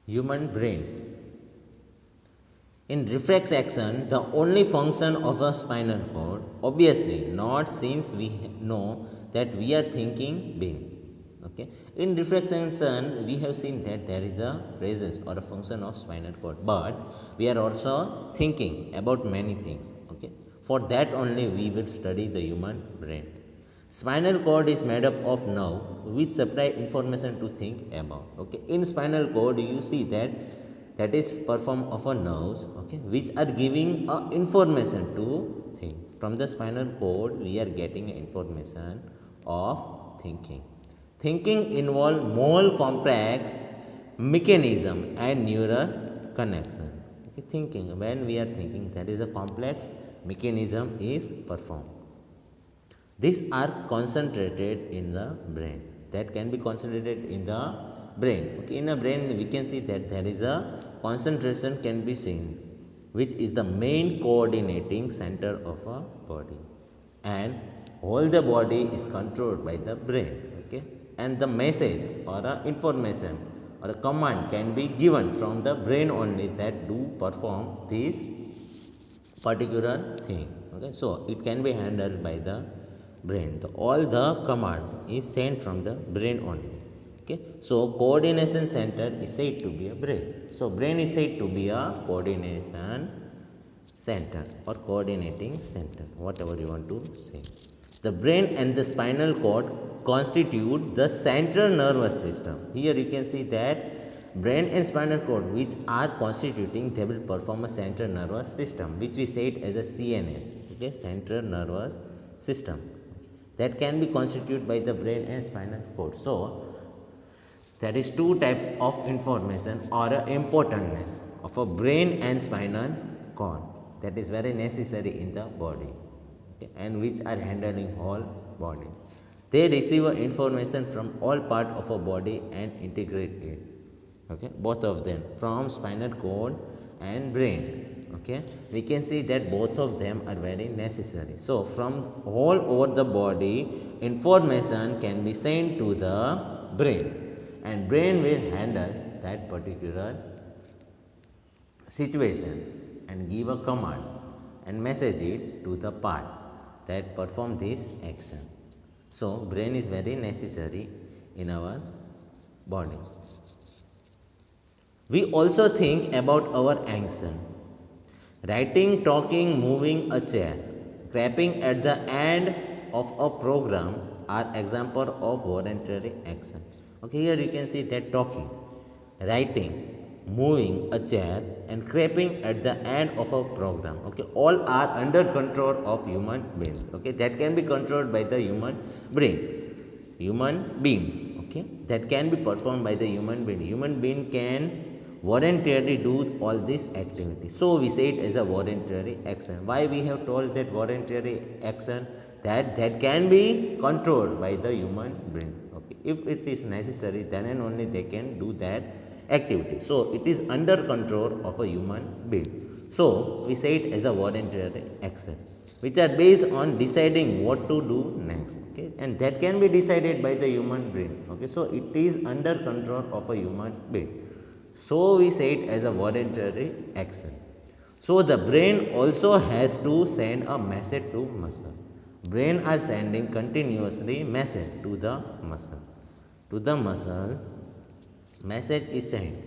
Human brain. In reflex action, the only function of a spinal cord, obviously not since we know that we are thinking being. Okay. In reflex action, we have seen that there is a presence or a function of spinal cord, but we are also thinking about many things. Okay. For that only we will study the human brain. Spinal cord is made up of nerve which supply information to think about. Okay. In spinal cord, you see that is perform of a nerves, okay, which are giving a information to think. From the spinal cord we are getting information of thinking. Thinking involve more complex mechanism and neural connection. Okay, thinking, when we are thinking, there is a complex mechanism is performed. These are concentrated in the brain. That can be concentrated in the brain. Okay, in a brain we can see that there is a concentration can be seen, which is the main coordinating center of a body, and all the body is controlled by the brain. Okay, and the message or a information or a command can be given from the brain only that do perform this particular thing. Okay, so it can be handled by the brain. All the command is sent from the brain only. Okay, so coordination center is said to be a brain. So brain is said to be a coordination center or coordinating center, whatever you want to say. The brain and the spinal cord constitute the central nervous system. Here you can see that brain and spinal cord, which are constituting, they will perform a central nervous system, which we said as a CNS. Okay, central nervous system, that can be constituted by the brain and spinal cord. So there is two type of information or importance of a brain and spinal cord that is very necessary in the body, okay, and which are handling whole body. They receive information from all part of a body and integrate it. Okay, both of them, from spinal cord and brain. Okay, we can see that both of them are very necessary. So from all over the body, information can be sent to the brain, and brain will handle that particular situation and give a command and message it to the part that perform this action. So brain is very necessary in our body. We also think about our action. Writing, talking, moving a chair, clapping at the end of a program are example of voluntary action. Okay, here you can see that talking, writing, moving a chair, and clapping at the end of a program. Okay, all are under control of human beings. Okay, that can be controlled by the human being. Okay, that can be performed by the human being. Human being can voluntarily do all these activities. So we say it as a voluntary action. Why we have told that voluntary action? That can be controlled by the human brain. Okay, if it is necessary, then and only they can do that activity. So it is under control of a human being. So we say it as a voluntary action, which are based on deciding what to do next. Okay, and that can be decided by the human brain. Okay, so it is under control of a human being. So we say it as a voluntary action. So the brain also has to send a message to muscle. Brain are sending continuously message to the muscle. To the muscle, message is sent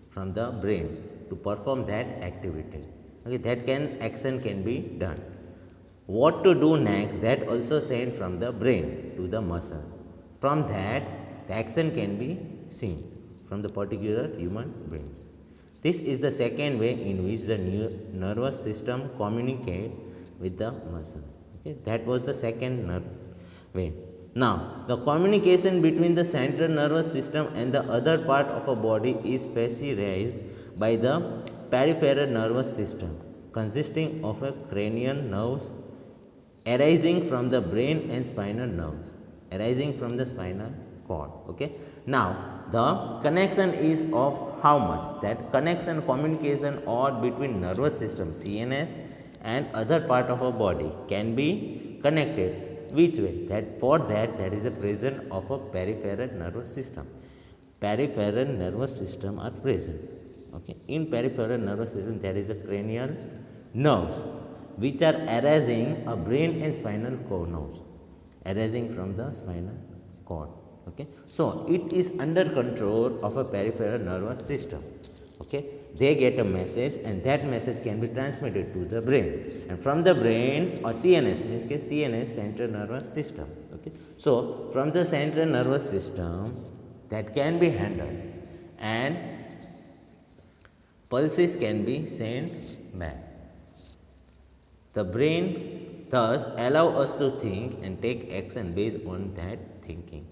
from the brain to perform that activity. Okay, action can be done. What to do next, that also sent from the brain to the muscle. From that, the action can be seen from the particular human brains. This is the second way in which the nervous system communicates with the muscle. Okay, that was the second way. Now, the communication between the central nervous system and the other part of a body is facilitated by the peripheral nervous system, consisting of a cranial nerves arising from the brain and spinal nerves arising from the spinal cord. Okay, now the connection is of how much? That connection, communication or between nervous system CNS and other part of a body can be connected. Which way? That for that there is a presence of a peripheral nervous system. peripheral nervous system are present. Okay, in peripheral nervous system there is a cranial nerves which are arising a brain and spinal cord nerves arising from the spinal cord. Okay, so it is under control of a peripheral nervous system. Okay, they get a message and that message can be transmitted to the brain, and from the brain or CNS, means CNS, central nervous system. Okay, so from the central nervous system that can be handled and pulses can be sent back. The brain thus allow us to think and take action based on that thinking.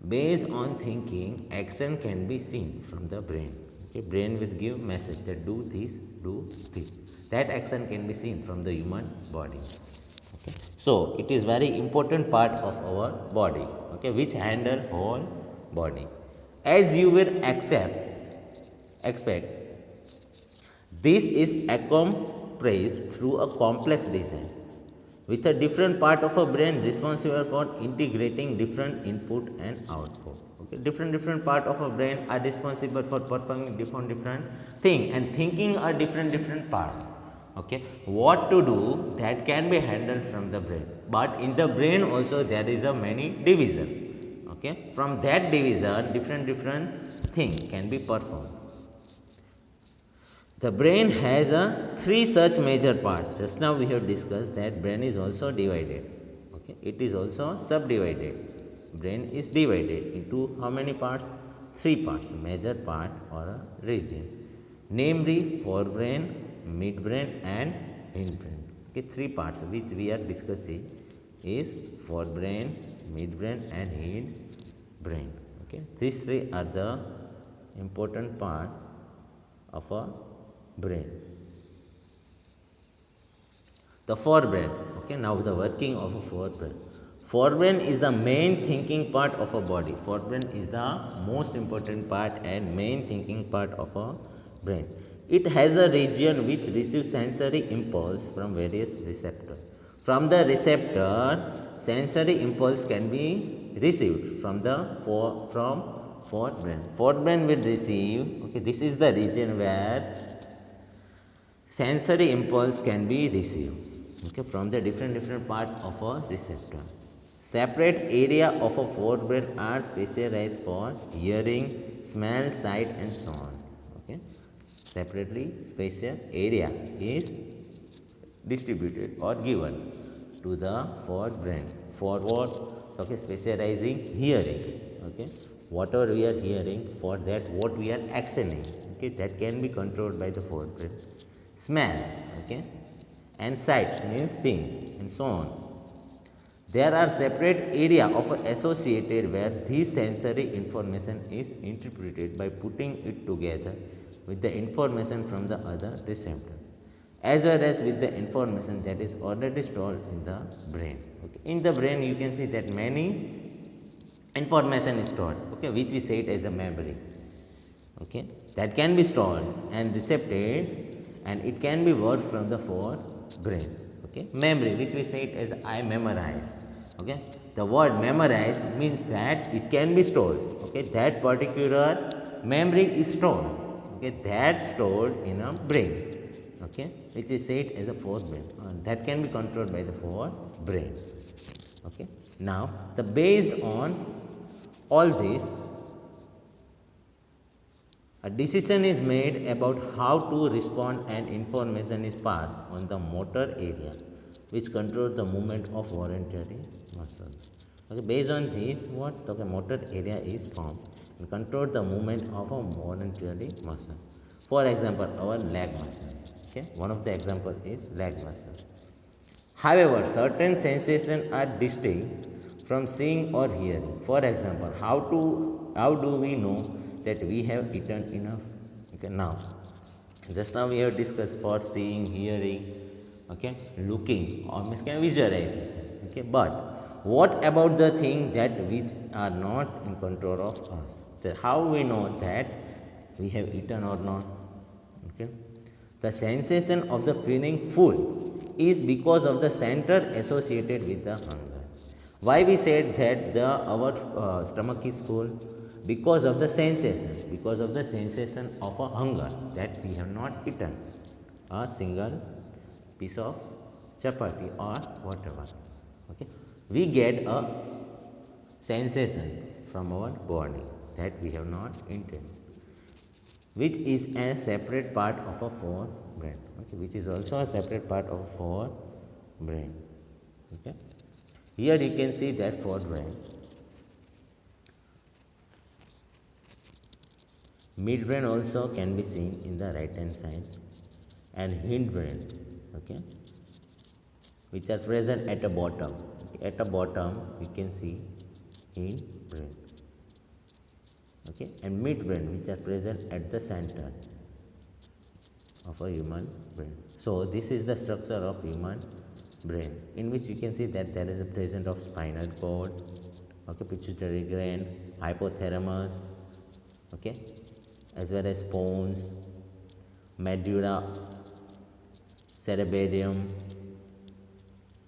Based on thinking, action can be seen from the brain. Okay, brain will give message that do this, do this. That action can be seen from the human body. Okay, so it is very important part of our body. Okay, which handle whole body. As you will expect, this is accomplished through a complex design with a different part of a brain responsible for integrating different input and output. Okay, different part of a brain are responsible for performing different thing, and thinking are different part. Okay, what to do that can be handled from the brain, but in the brain also there is a many division. Okay, from that division different thing can be performed. The brain has a three such major parts. Just now we have discussed that brain is also divided. Okay, it is also subdivided. Brain is divided into how many parts? Three parts, major part or a region, namely forebrain, midbrain and hindbrain. Okay, three parts which we are discussing is forebrain, midbrain and hindbrain. Okay, these three are the important part of a brain. The forebrain. Okay, now the working of a forebrain. Forebrain is the main thinking part of a body. Forebrain is the most important part and main thinking part of a brain. It has a region which receives sensory impulse from various receptors. From the receptor, sensory impulse can be received from the forebrain. Forebrain will receive. Okay, this is the region where sensory impulse can be received. Okay, from the different part of a receptor. Separate area of a forebrain are specialized for hearing, smell, sight and so on. Okay, separately spatial area is distributed or given to the forebrain for what? Okay, specializing hearing. Okay, whatever we are hearing, for that what we are actioning. Okay, that can be controlled by the forebrain. Smell, okay, and sight means seeing and so on. There are separate area of associated where this sensory information is interpreted by putting it together with the information from the other receptor, as well as with the information that is already stored in the brain. Okay. In the brain you can see that many information is stored, okay, which we say it as a memory. Okay, that can be stored and recepted, and it can be worked from the forebrain. Okay, memory, which we say it as I memorize. Okay, the word memorize means that it can be stored. Okay, that particular memory is stored. Okay, that stored in a brain. Okay, which is said as a forebrain, that can be controlled by the forebrain. Okay, now the based on all this, a decision is made about how to respond, and information is passed on the motor area, which controls the movement of voluntary muscles. Okay, based on this, what? Okay, motor area is formed and control the movement of a voluntary muscle. For example, our leg muscle. Okay, one of the example is leg muscle. However, certain sensations are distinct from seeing or hearing. For example, how do we know that we have eaten enough? Okay, now just now we have discussed for seeing, hearing, okay, looking, or visualization. Okay, but what about the things that which are not in control of us? How we know that we have eaten or not? Okay, the sensation of the feeling full is because of the center associated with the hunger. Why we said that our stomach is full? because of the sensation of a hunger that we have not eaten a single piece of chapati or whatever. Okay, we get a sensation from our body that we have not eaten, which is a separate part of a forebrain. Okay, which is also a separate part of a forebrain. Okay, here you can see that forebrain. Midbrain also can be seen in the right hand side, and hindbrain, okay, which are present at the bottom. At the bottom, we can see hindbrain, okay, and midbrain, which are present at the center of a human brain. So this is the structure of human brain, in which you can see that there is a presence of spinal cord, okay, pituitary gland, hypothalamus, okay, as well as pons, medulla, cerebellum,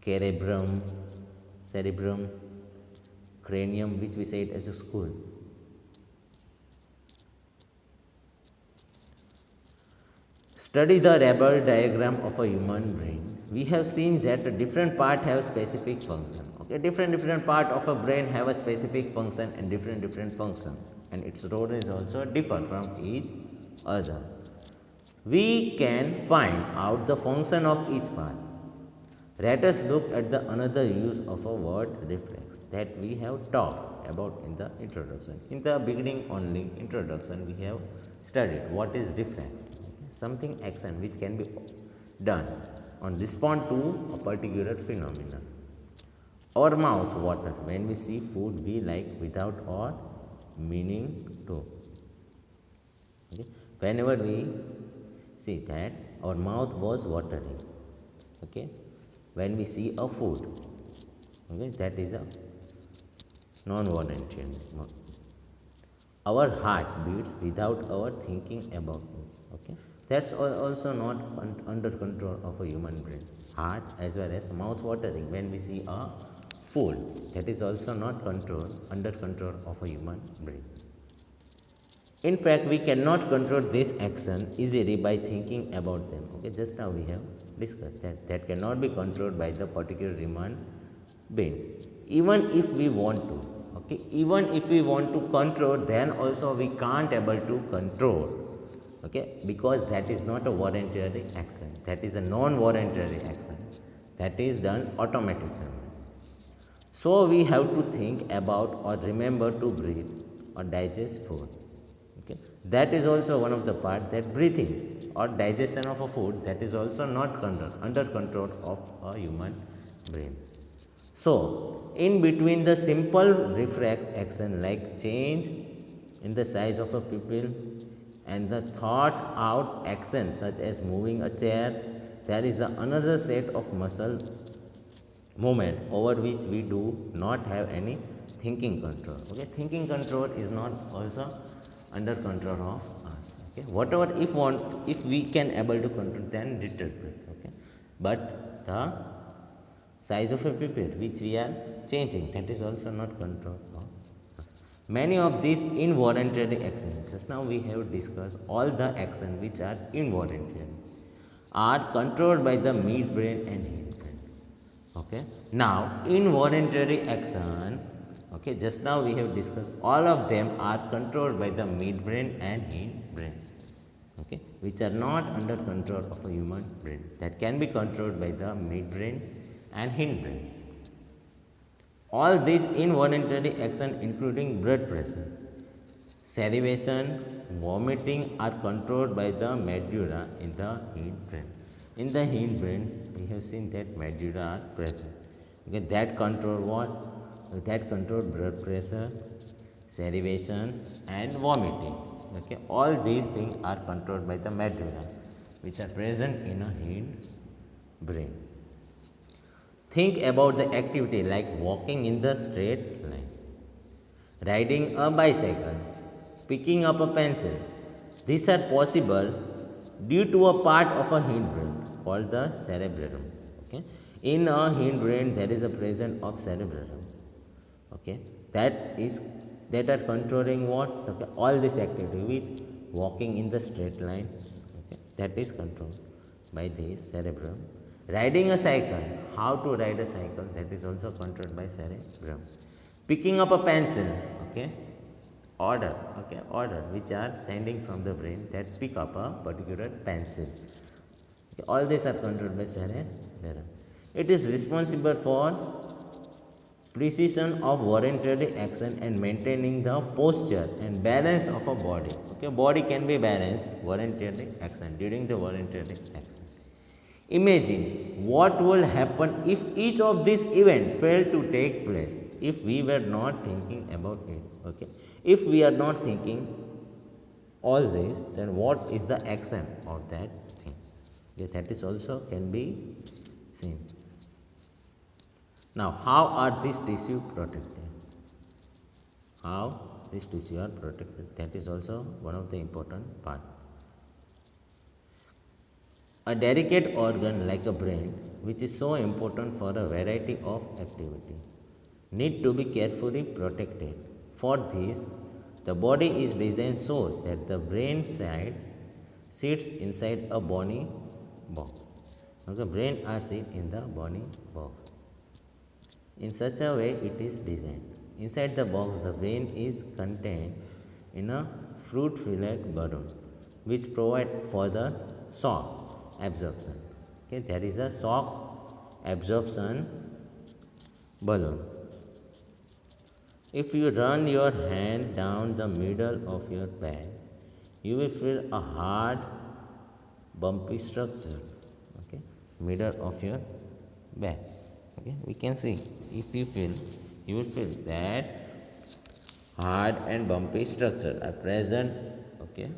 cerebrum, cranium, which we said as a skull. Study the Rabel diagram of a human brain. We have seen that a different part have specific function. Okay, different part of a brain have a specific function and different function, and its role is also different from each other. We can find out the function of each part. Let us look at the another use of a word reflex that we have talked about in the introduction. In the beginning only introduction, we have studied what is reflex. Something action which can be done on respond to a particular phenomenon. Our mouth water when we see food we like without or meaning to. Okay. Whenever we see that our mouth was watering, okay, when we see a food, okay, that is a non-voluntary. Our heart beats without our thinking about it. Okay, that's also not under control of a human brain. Heart as well as mouth watering when we see a food, that is also not under control of a human brain. In fact, we cannot control this action easily by thinking about them. Okay, just now we have discussed that cannot be controlled by the particular human brain. Even if we want to, okay, even if we want to control, then also we can't able to control. Okay, because that is not a voluntary action. That is a non-voluntary action. That is done automatically. So we have to think about or remember to breathe or digest food. Okay. That is also one of the part that breathing or digestion of a food, that is also not under control of a human brain. So in between the simple reflex action like change in the size of a pupil and the thought out action such as moving a chair, there is the another set of muscle movement over which we do not have any thinking control. Okay, thinking control is not also under control of us. Okay, whatever if we can able to control, then little bit. Okay, but the size of a pupil which we are changing, that is also not controlled. Many of these involuntary actions, just now we have discussed all the actions which are involuntary, are controlled by the midbrain and hindbrain. Okay, now involuntary action, okay, just now we have discussed all of them are controlled by the midbrain and hindbrain, okay, which are not under control of a human brain, that can be controlled by the midbrain and hindbrain. All these involuntary action including blood pressure, salivation, vomiting are controlled by the medulla in the hindbrain. In the hindbrain, we have seen that medulla are present. Okay, that control what? That control blood pressure, salivation and vomiting. Okay, all these things are controlled by the medulla, which are present in a hindbrain. Think about the activity like walking in the straight line, riding a bicycle, picking up a pencil. These are possible due to a part of a hindbrain called the cerebellum. Okay, in a hindbrain there is a presence of cerebellum. Okay, that is that are controlling what? Okay, all this activity, which walking in the straight line, okay, that is controlled by the cerebrum. Riding a cycle, how to ride a cycle, that is also controlled by cerebrum. Picking up a pencil, okay, order which are sending from the brain that pick up a particular pencil. Okay, all these are controlled by cerebrum. It is responsible for precision of voluntary action and maintaining the posture and balance of a body. Okay, body can be balanced voluntary action during the voluntary action. Imagine what will happen if each of these events failed to take place if we were not thinking about it. Okay, if we are not thinking all this, then what is the action of that thing? Okay, that is also can be seen. Now, how are these tissues protected? How these tissues are protected? That is also one of the important part. A delicate organ like a brain, which is so important for a variety of activity, need to be carefully protected. For this, the body is designed so that the brain side sits inside a bony box. Okay, brain are sit in the bony box. In such a way, it is designed. Inside the box, the brain is contained in a fruit-filled balloon, which provide further shock absorption. Okay, there is a shock absorption balloon. If you run your hand down the middle of your back, you will feel a hard, bumpy structure. Okay, middle of your back. Okay, we can see if you will feel that hard and bumpy structure are present. Okay,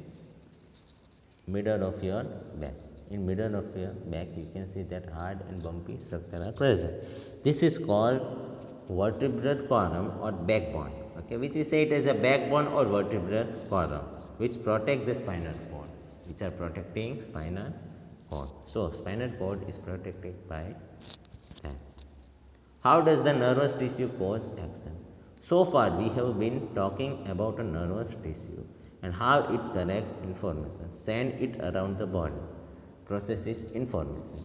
middle of your back. In middle of your back, you can see that hard and bumpy structure are present. This is called vertebral column or backbone. Okay, which we say it as a backbone or vertebral column, which protect the spinal cord, which are protecting spinal cord. So, spinal cord is protected by that. How does the nervous tissue cause action? So far, we have been talking about a nervous tissue and how it collects information, send it around the body, processes information,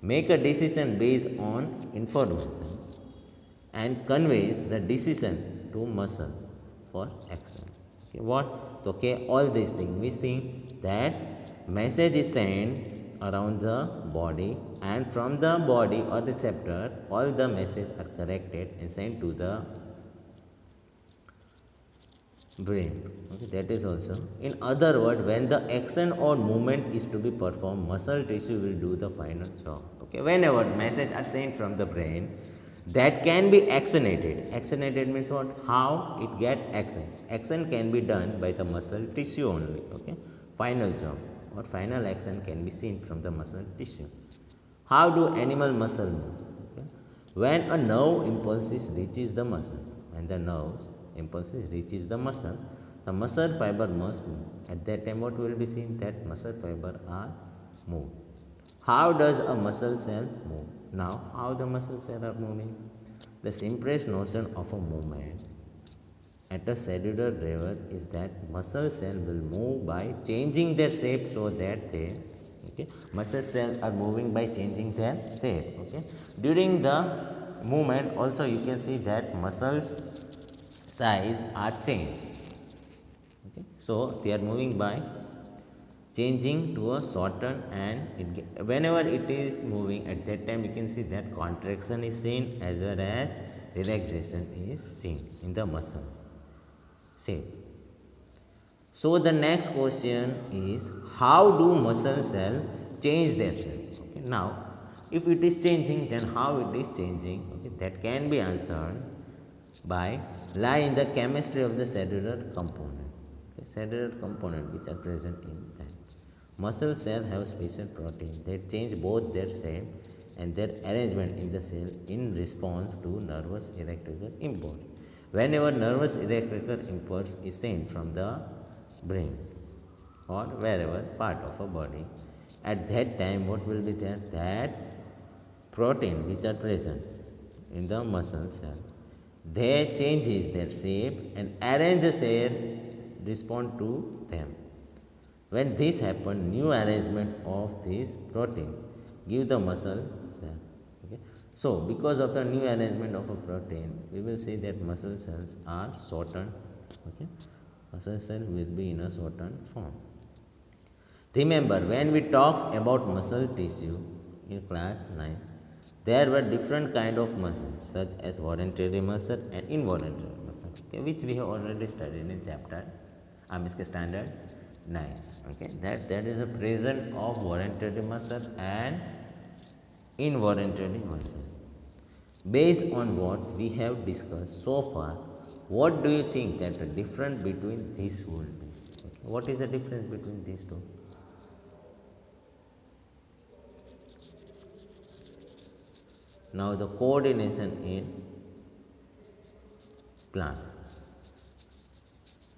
make a decision based on information, and conveys the decision to muscle for action. Okay, what? Okay, all these things. We think that message is sent around the body, and from the body or the receptor, all the messages are collected and sent to the brain. Okay, that is also. In other words, when the action or movement is to be performed, muscle tissue will do the final job. Okay, whenever messages are sent from the brain, that can be actionated. Actionated means what? How it get action. Action can be done by the muscle tissue only. Okay, final job or final action can be seen from the muscle tissue. How do animal muscle move? Okay. When a nerve impulse reaches the muscle, when the nerve impulse reaches the muscle fiber must move. At that time, what will be seen? That muscle fiber are moved. How does a muscle cell move? Now, how the muscle cells are moving? The simplest notion of a movement at a cellular level is that muscle cell will move by changing their shape so that they muscle cells are moving by changing their shape. Okay, during the movement also you can see that muscles size are changed. Okay, so they are moving by changing to a shorten, and whenever it is moving, at that time you can see that contraction is seen as well as relaxation is seen in the muscles shape. So the next question is, how do muscle cells change their shape? Okay, now if it is changing, then how it is changing? Okay, that can be answered by lie in the chemistry of the cellular component. Okay, cellular component which are present in that. Muscle cells have special protein that change both their shape and their arrangement in the cell in response to nervous electrical impulse. Whenever nervous electrical impulse is sent from the brain or wherever part of a body, at that time what will be there? That protein which are present in the muscle cell They changes their shape and arrange a cell respond to them. When this happens, new arrangement of this protein give the muscle cell. Okay. So, because of the new arrangement of a protein, we will see that muscle cells are shortened. Okay. Muscle cell will be in a shortened form. Remember, when we talked about muscle tissue in class 9, there were different kind of muscles such as voluntary muscle and involuntary muscle, okay, which we have already studied in chapter, standard 9. Okay, that is a present of voluntary muscle and involuntary muscle. Based on what we have discussed so far, what do you think that the difference between these would be? Okay. What is the difference between these two? Now the coordination in plants.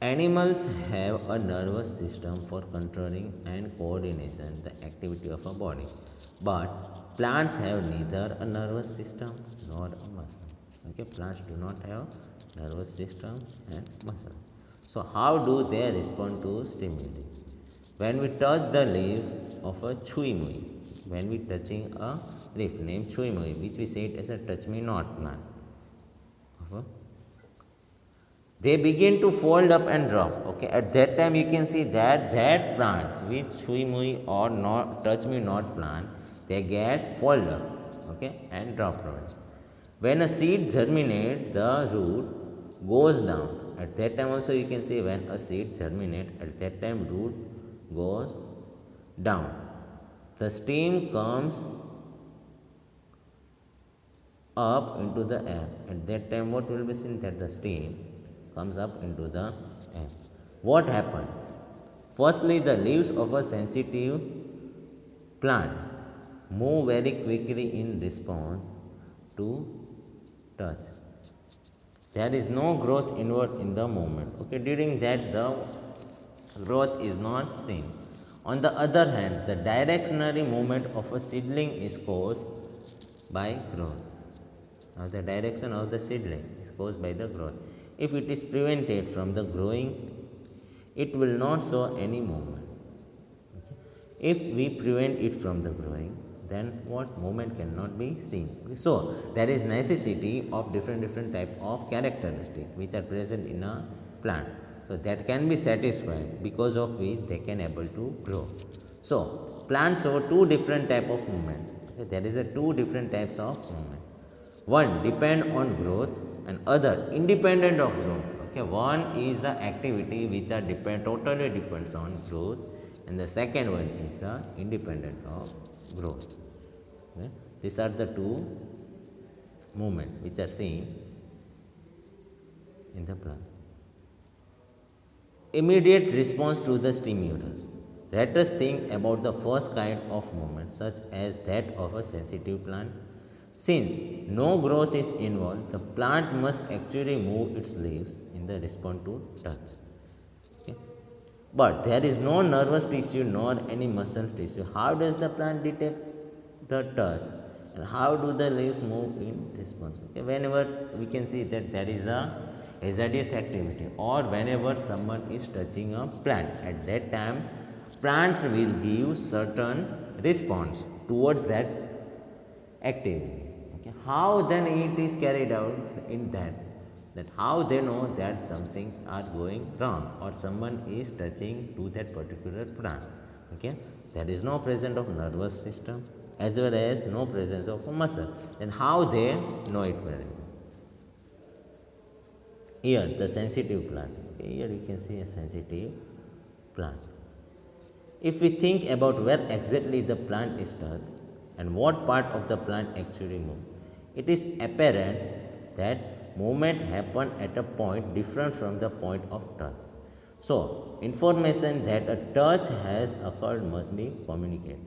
Animals have a nervous system for controlling and coordination the activity of a body, but plants have neither a nervous system nor a muscle. Okay, plants do not have nervous system and muscle. So how do they respond to stimuli? When we touch the leaves of a chuimui, when we touching a leaf named chuimui, which we said as a touch me not plant, they begin to fold up and drop. Okay, at that time you can see that plant with chuimui or not touch me not plant, they get fold up, okay, and drop root. When a seed germinate, the root goes down. At that time also you can see when a seed germinate, at that time root goes down. The stem comes up into the air. At that time what will be seen? That the stem comes up into the air. What happened? Firstly, the leaves of a sensitive plant move very quickly in response to touch. There is no growth inward in the movement. Okay, during that the growth is not seen. On the other hand, the directionary movement of a seedling is caused by growth. Now the direction of the seedling is caused by the growth. If it is prevented from the growing, it will not show any movement. Okay. If we prevent it from the growing, then what movement cannot be seen. Okay. So there is necessity of different type of characteristics which are present in a plant. So that can be satisfied, because of which they can able to grow. So plants show two different type of movement. Okay. There is a two different types of movement. One depend on growth and other independent of growth. Okay, one is the activity which are totally depends on growth, and the second one is the independent of growth. Okay. These are the two movement which are seen in the plant. Immediate response to the stimulus. Let us think about the first kind of movement, such as that of a sensitive plant. Since no growth is involved, the plant must actually move its leaves in the response to touch. Okay. But there is no nervous tissue nor any muscle tissue. How does the plant detect the touch? And how do the leaves move in response? Okay. Whenever we can see that there is a hazardous activity, or whenever someone is touching a plant, at that time plant will give certain response towards that activity. Okay. How then it is carried out in that how they know that something are going wrong or someone is touching to that particular plant. Okay. There is no presence of nervous system as well as no presence of a muscle. Then how they know it very well? Here the sensitive plant. Okay. Here you can see a sensitive plant. If we think about where exactly the plant is touched and what part of the plant actually moves, it is apparent that movement happen at a point different from the point of touch. So, information that a touch has occurred must be communicated.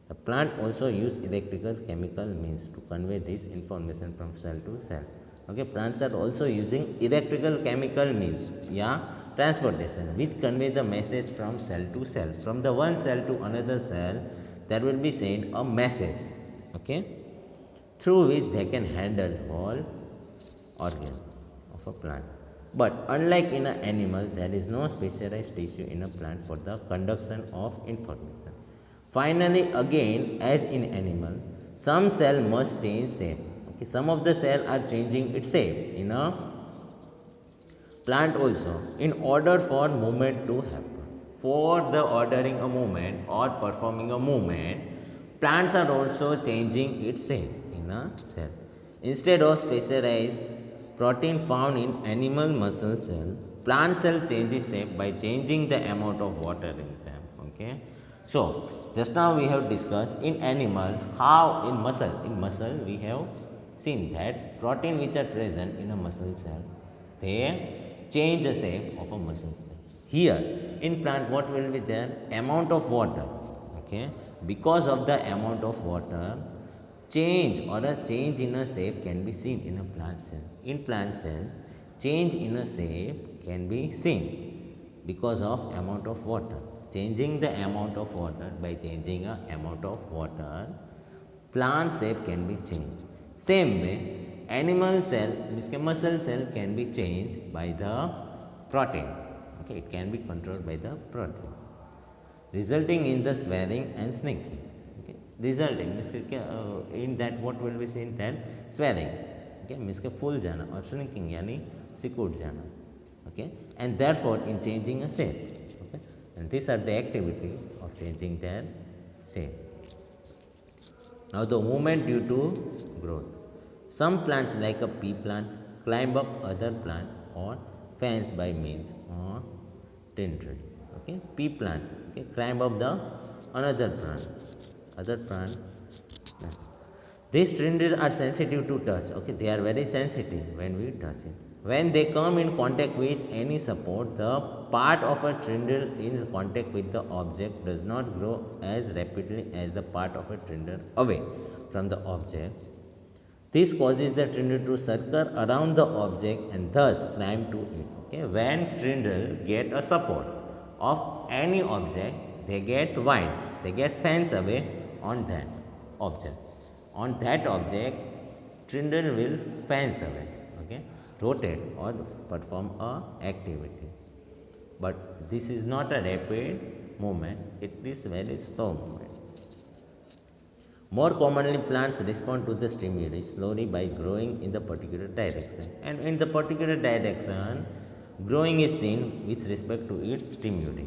The plant also use electrical chemical means to convey this information from cell to cell. Okay, plants are also using electrical chemical means, transportation, which convey the message from cell to cell. From the one cell to another cell, there will be sent a message, okay, through which they can handle whole organ. of a plant. But unlike in an animal, there is no specialized tissue in a plant for the conduction of information. Finally, again, as in animal, some cell must change shape. Okay, some of the cell are changing its shape in a plant also in order for movement to happen. For the ordering a movement or performing a movement, plants are also changing its shape in a cell. Instead of specialized protein found in animal muscle cell, plant cell changes shape by changing the amount of water in them. Okay. So just now we have discussed in animal how in muscle we have seen that protein which are present in a muscle cell, they change the shape of a muscle cell. Here in plant what will be there? Amount of water. Okay. Because of the amount of water, change or a change in a shape can be seen in a plant cell. In plant cell, change in a shape can be seen because of amount of water. Changing the amount of water by changing a amount of water, plant shape can be changed. Same way, animal cell, means muscle cell can be changed by the protein. Okay, it can be controlled by the protein, resulting in the swelling and shrinking. Okay, resulting means in that what will be seen then swelling. Okay, means full jana or shrinking yani सिकुड़ jana. Okay, and therefore in changing a shape. Okay, and these are the activity of changing their shape. Now the movement due to growth. Some plants like a pea plant climb up other plant or fence by means of tendril. Okay, pea plant okay, climb up the another plant, other plant. These tendrils are sensitive to touch. Okay, they are very sensitive when we touch it. When they come in contact with any support, the part of a tendril in contact with the object does not grow as rapidly as the part of a tendril away from the object. This causes the tendril to circle around the object and thus climb to it. Okay, when tendril get a support of any object, they get wide, they get fence away on that object. On that object, tendril will fence away. Okay, rotate or perform a activity. But this is not a rapid movement; it is very slow movement. More commonly, plants respond to the stimuli slowly by growing in the particular direction. And in the particular direction, growing is seen with respect to its stimuli.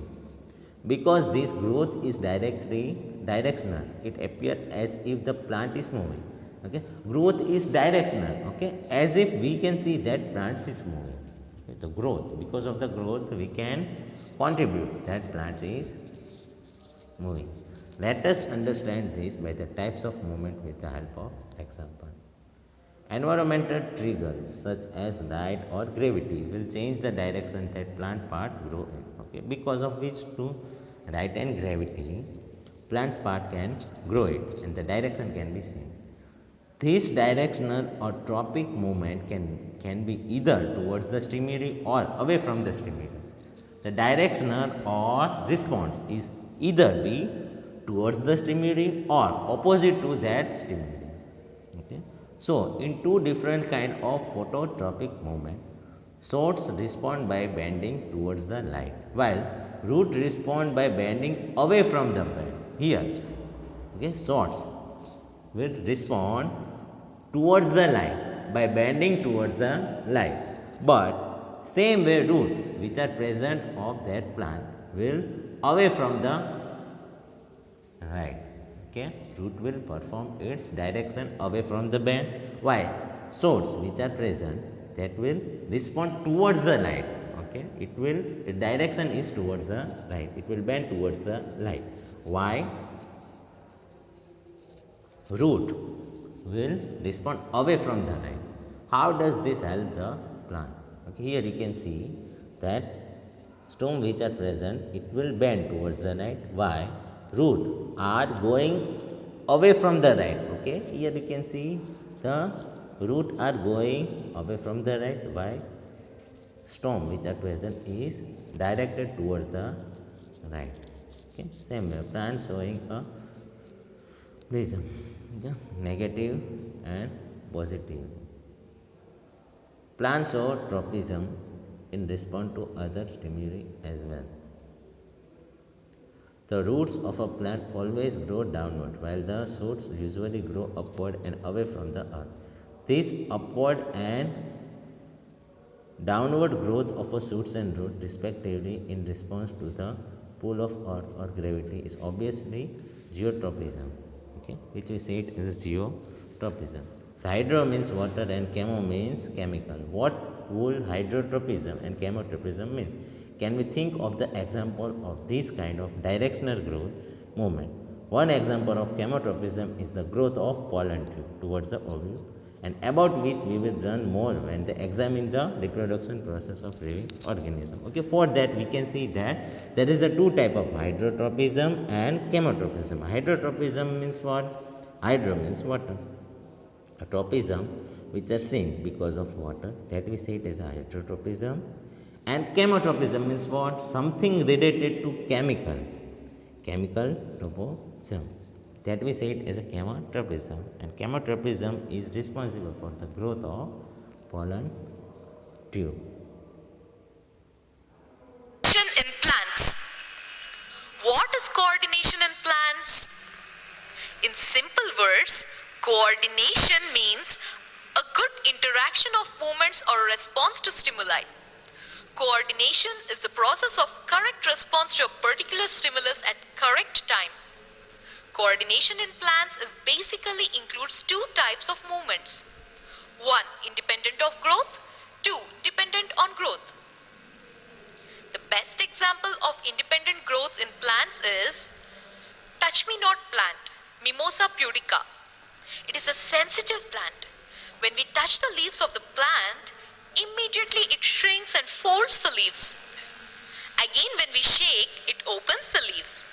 Because this growth is directional, it appears as if the plant is moving. Okay, growth is directional. Okay, as if we can see that plants is moving. Okay? The growth, because of the growth, we can contribute that plant is moving. Let us understand this by the types of movement with the help of example. Environmental triggers such as light or gravity will change the direction that plant part grow in. Okay, because of which to light and gravity, plant's part can grow it and the direction can be seen. This directional or tropic movement can be either towards the stimuli or away from the stimuli. The directional or response is either be towards the stimuli or opposite to that stimuli. Okay. So, in two different kind of phototropic movement, shoots respond by bending towards the light, while root respond by bending away from the light. Here, okay, shoots will respond towards the light by bending towards the light, but same way root which are present of that plant will away from the right. Okay, root will perform its direction away from the bend, while shoots which are present that will respond towards the light. Okay, it will the direction is towards the right, it will bend towards the light. Why? Root will respond away from the light. How does this help the plant? Okay, here you can see that stem which are present, it will bend towards the right. Why? Root are going away from the right. Okay, here you can see the root are going away from the right. Why? Stem which are present is directed towards the right. Okay, same way plant showing a prism, yeah, negative and positive. Plants show tropism in response to other stimuli as well. The roots of a plant always grow downward, while the shoots usually grow upward and away from the earth. This upward and downward growth of a shoots and roots, respectively, in response to the pull of earth or gravity, is obviously geotropism, okay, which we say it is geotropism. The hydro means water and chemo means chemical. What would hydrotropism and chemotropism mean? Can we think of the example of this kind of directional growth movement? One example of chemotropism is the growth of pollen tube towards the ovule, and about which we will learn more when they examine the reproduction process of living organism. Okay, for that we can see that there is a two type of hydrotropism and chemotropism. Hydrotropism means what? Hydro means water. A tropism which are seen because of water, that we say it as a hydrotropism. And chemotropism means what? Something related to chemical. Chemical tropism, that we say it as a chemotropism. And chemotropism is responsible for the growth of pollen tube. In plants. What is coordination in plants? In simple words, coordination means a good interaction of movements or response to stimuli. Coordination is the process of correct response to a particular stimulus at correct time. Coordination in plants is basically includes two types of movements. One, independent of growth. Two, dependent on growth. The best example of independent growth in plants is touch-me-not plant, Mimosa pudica. It is a sensitive plant. When we touch the leaves of the plant, immediately it shrinks and folds the leaves. Again, when we shake, it opens the leaves.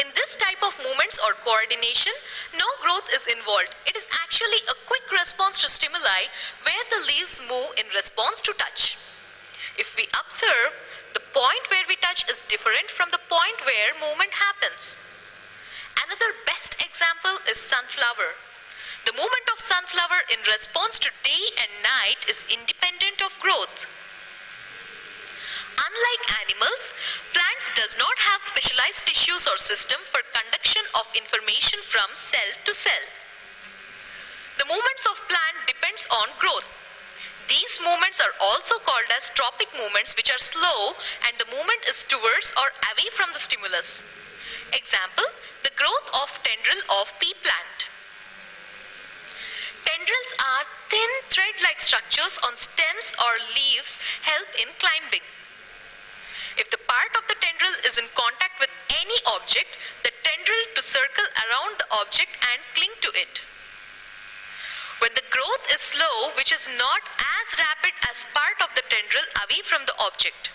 In this type of movements or coordination, no growth is involved. It is actually a quick response to stimuli where the leaves move in response to touch. If we observe, the point where we touch is different from the point where movement happens. Another best example is sunflower. The movement of sunflower in response to day and night is independent of growth. Unlike animals, plants does not have specialized tissues or system for conduction of information from cell to cell. The movements of plant depends on growth. These movements are also called as tropic movements, which are slow and the movement is towards or away from the stimulus. Example, the growth of tendril of pea plant. Tendrils are thin thread-like structures on stems or leaves help in climbing. If the part of the tendril is in contact with any object, the tendril to circle around the object and cling to it. When the growth is slow, which is not as rapid as part of the tendril away from the object.